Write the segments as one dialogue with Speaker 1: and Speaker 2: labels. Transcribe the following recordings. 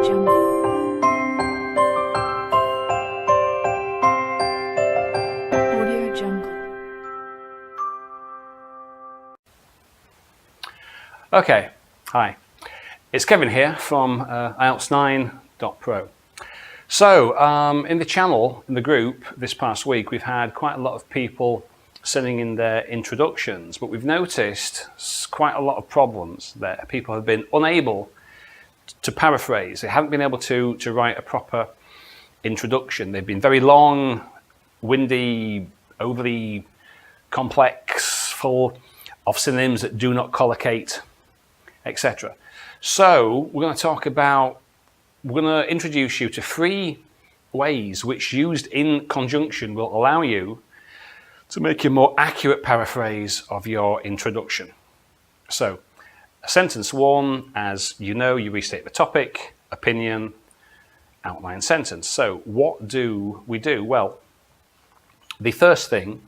Speaker 1: Audio Jungle.
Speaker 2: Okay, hi. It's Kevin here from IELTS9.pro. So, in the channel, in the group, this past week, we've had quite a lot of people sending in their introductions, but we've noticed quite a lot of problems there. People have been unable to paraphrase. They haven't been able to write a proper introduction. They've been very long, windy, overly complex, full of synonyms that do not collocate, etc. So we're going to introduce you to 3 ways which used in conjunction will allow you to make a more accurate paraphrase of your introduction. So sentence 1, as you know, you restate the topic, opinion, outline sentence. So what do we do? Well, the first thing,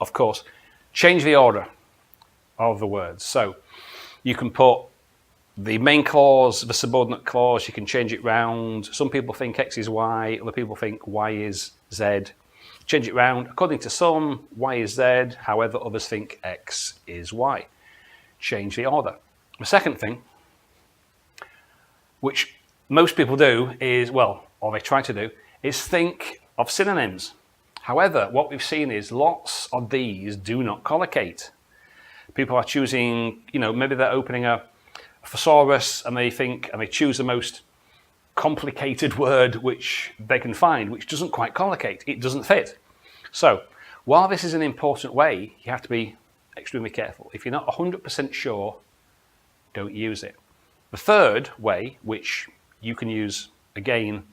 Speaker 2: of course, change the order of the words. So you can put the main clause, the subordinate clause, you can change it round. Some people think X is Y, other people think Y is Z. Change it round. According to some, Y is Z, however, others think X is Y. Change the order. The second thing, which most people do is, well, or they try to do, is think of synonyms. However, what we've seen is lots of these do not collocate. People are choosing, maybe they're opening a thesaurus and they choose the most complicated word which they can find, which doesn't quite collocate. It doesn't fit. So while this is an important way, you have to be extremely careful. If you're not 100% sure, don't use it. The third way, which you can use again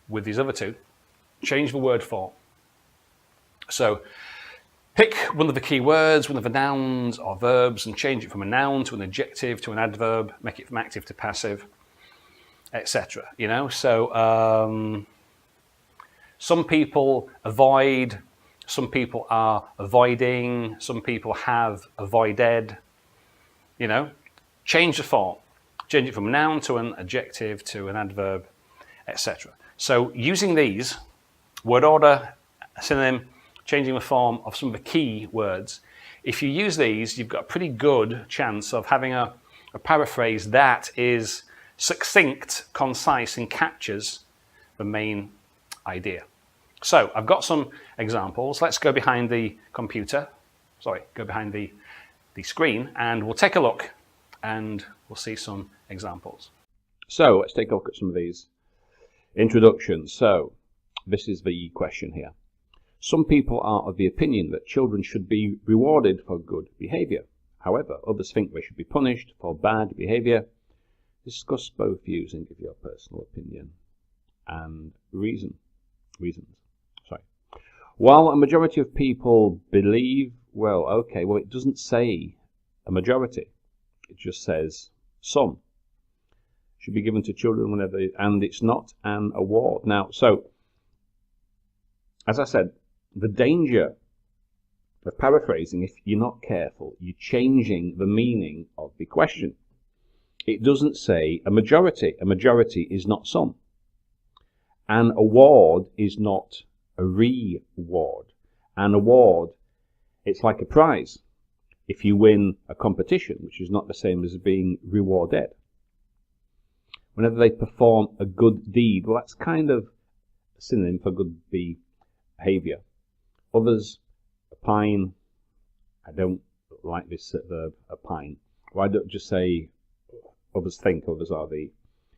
Speaker 2: with these other 2, change the word form. So pick one of the key words, one of the nouns or verbs, and change it from a noun to an adjective to an adverb, make it from active to passive, etc. So some people avoid, some people are avoiding, some people have avoided. Change the form. Change it from a noun to an adjective to an adverb, etc. So using these, word order, synonym, changing the form of some of the key words, if you use these, you've got a pretty good chance of having a paraphrase that is succinct, concise, and captures the main idea. So I've got some examples. Let's go behind the computer, go behind the screen, and we'll take a look and we'll see some examples. So let's take a look at some of these introductions. So this is the question here. Some people are of the opinion that children should be rewarded for good behavior. However, others think they should be punished for bad behavior. Discuss both views and give your personal opinion and reasons. While a majority of people believe, it doesn't say a majority. It just says some should be given to children whenever, and it's not an award. Now, so as I said, the danger of paraphrasing, if you're not careful, you're changing the meaning of the question. It doesn't say a majority. A majority is not some. An award is not a reward. An award, it's like a prize. If you win a competition, which is not the same as being rewarded. Whenever they perform a good deed, well, that's kind of a synonym for good behavior. Others opine. I don't like this verb, opine. Why don't just say others think, others are the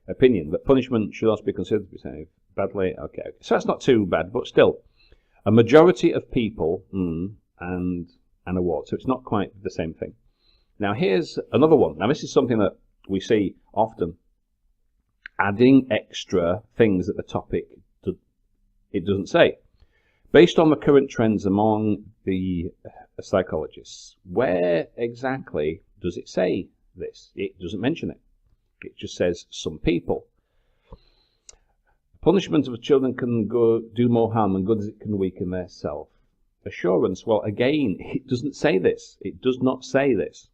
Speaker 2: opinion. But punishment should also be considered to be saved badly. Okay. So that's not too bad, but still, a majority of people and an award. So it's not quite the same thing. Now here's another one. Now this is something that we see often. Adding extra things at the topic it doesn't say. Based on the current trends among the psychologists, where exactly does it say this? It doesn't mention it. It just says some people. Punishment of children can do more harm than good as it can weaken their self-assurance. Well, again, it doesn't say this. It does not say this.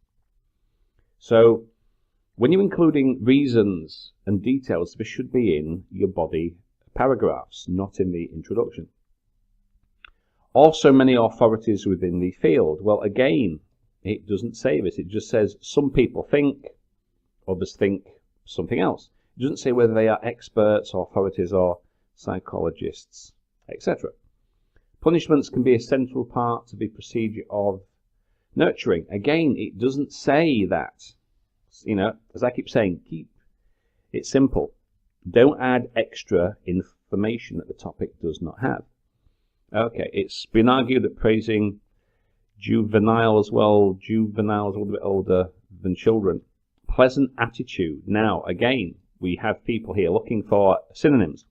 Speaker 2: So When you're including reasons and details, this should be in your body paragraphs, not in the introduction. Also, many authorities within the field. Well, again, it doesn't say this. It just says some people think, others think something else. It doesn't say whether they are experts, authorities, or psychologists, etc. Punishments can be a central part of the procedure of nurturing. Again, it doesn't say that. You know, as I keep saying, keep it simple. Don't add extra information that the topic does not have. Okay, it's been argued that praising juveniles, well, juveniles are a little bit older than children. Pleasant attitude. Now, again, we have people here looking for synonyms.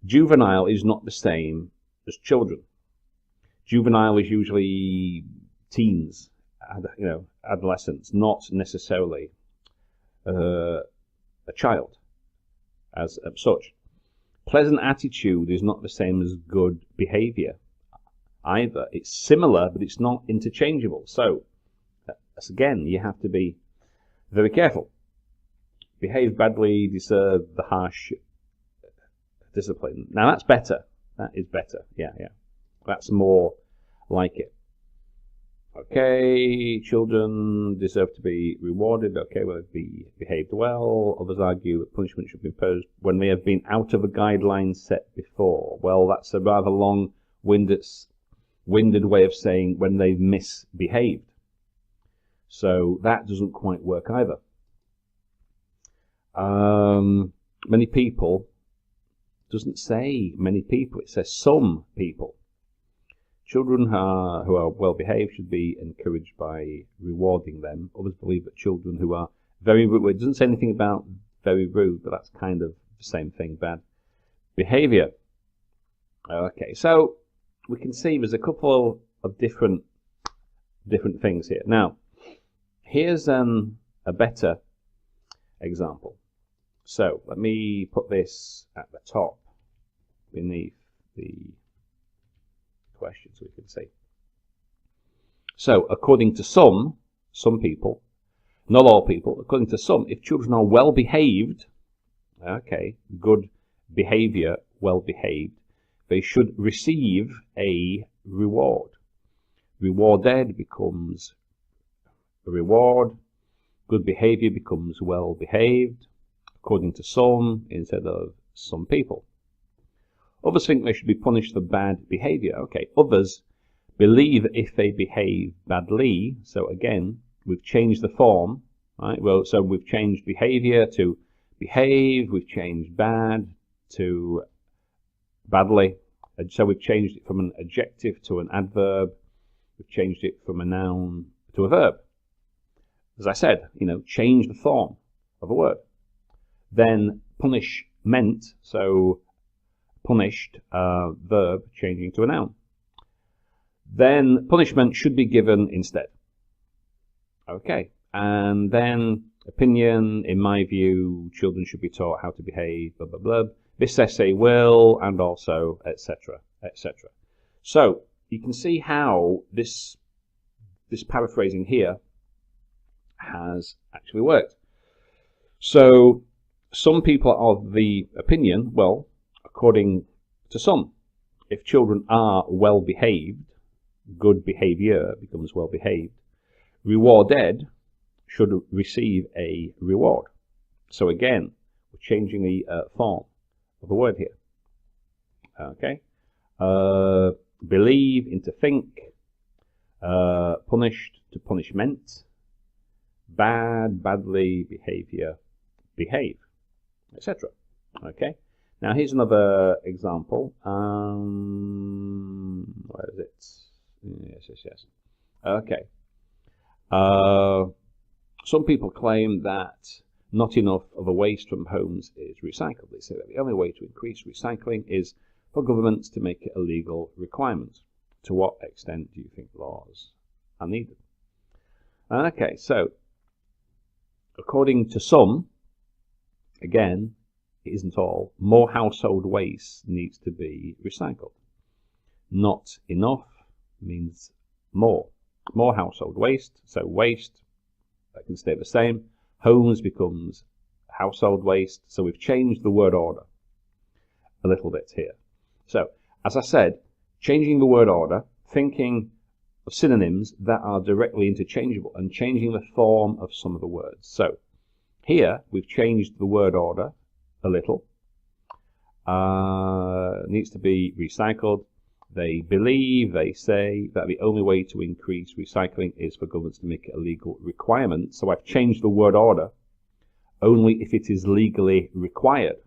Speaker 2: Juvenile is not the same as children. Juvenile is usually teens, you know, adolescents, not necessarily a child as such. Pleasant attitude is not the same as good behavior either. It's similar, but it's not interchangeable. So, again, you have to be very careful. Behave badly, deserve the harsh discipline. Now, that's better. That is better. Yeah. That's more like it. Okay, children deserve to be rewarded. Okay, well, they've behaved well. Others argue that punishment should be imposed when they have been out of a guideline set before. Well, that's a rather long-winded way of saying when they've misbehaved. So that doesn't quite work either. Many people doesn't say many people. It says some people. Children who are well behaved should be encouraged by rewarding them. Others believe that children who are very rude, it doesn't say anything about very rude, but that's kind of the same thing, bad behavior. Okay, so we can see there's a couple of different things here. Now, here's a better example. So let me put this at the top beneath the question so we can see. So, according to some people, not all people, according to some, if children are well behaved, okay, good behavior, well behaved, they should receive a reward. Rewarded becomes a reward. Good behavior becomes well behaved, according to some, instead of some people. Others think they should be punished for bad behavior. Okay, others believe if they behave badly, so again, we've changed the form, right? Well, so we've changed behavior to behave, we've changed bad to badly, and so we've changed it from an adjective to an adverb, we've changed it from a noun to a verb. As I said, you know, change the form of a word. Then punishment, so punished, verb changing to a noun. Then punishment should be given instead. Okay, and then opinion, in my view, children should be taught how to behave, blah, blah, blah. This essay will, and also, etc., etc. So, you can see how this paraphrasing here has actually worked. So, some people are of the opinion, well, according to some, if children are well behaved, good behavior becomes well behaved, rewarded should receive a reward. So again, we're changing the form of the word here. Okay, believe into think, punished to punishment, bad, badly, behavior, behave, etc. Okay. Now here's another example. Where is it? Yes. Okay. Some people claim that not enough of a waste from homes is recycled. They say that the only way to increase recycling is for governments to make it a legal requirement. To what extent do you think laws are needed? Okay, so according to some, again, it isn't all, more household waste needs to be recycled. Not enough means more. More household waste, so waste that can stay the same. Homes becomes household waste. So we've changed the word order a little bit here. So, as I said, changing the word order, thinking of synonyms that are directly interchangeable and changing the form of some of the words. So, here we've changed the word order a little. Needs to be recycled. They believe, they say that the only way to increase recycling is for governments to make it a legal requirement. So I've changed the word order only if it is legally required.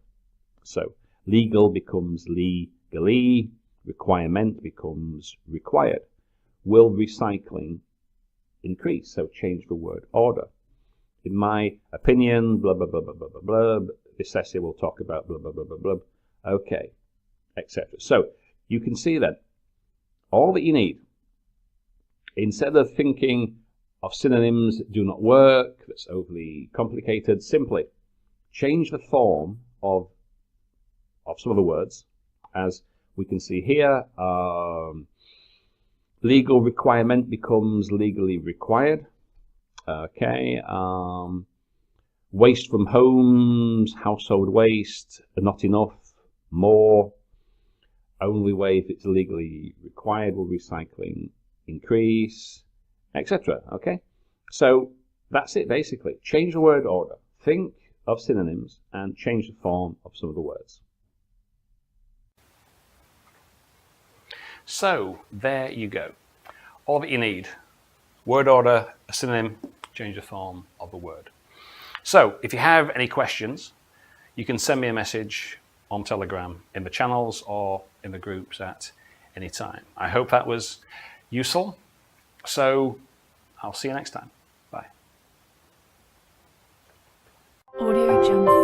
Speaker 2: So legal becomes legally, requirement becomes required. Will recycling increase? So change the word order. In my opinion, blah, blah, blah, blah, blah, blah, blah. This essay will talk about blah, blah, blah, blah, blah. Okay, etc. So you can see that all that you need, instead of thinking of synonyms that do not work, that's overly complicated, simply change the form of some of the words, as we can see here. Legal requirement becomes legally required. Okay. Waste from homes, household waste, not enough, more. Only way if it's legally required will recycling increase, etc. Okay, so that's it basically. Change the word order, think of synonyms, and change the form of some of the words. So there you go. All that you need: word order, a synonym, change the form of the word. So if you have any questions, you can send me a message on Telegram in the channels or in the groups at any time. I hope that was useful. So I'll see you next time. Bye.
Speaker 1: Audio Jungle.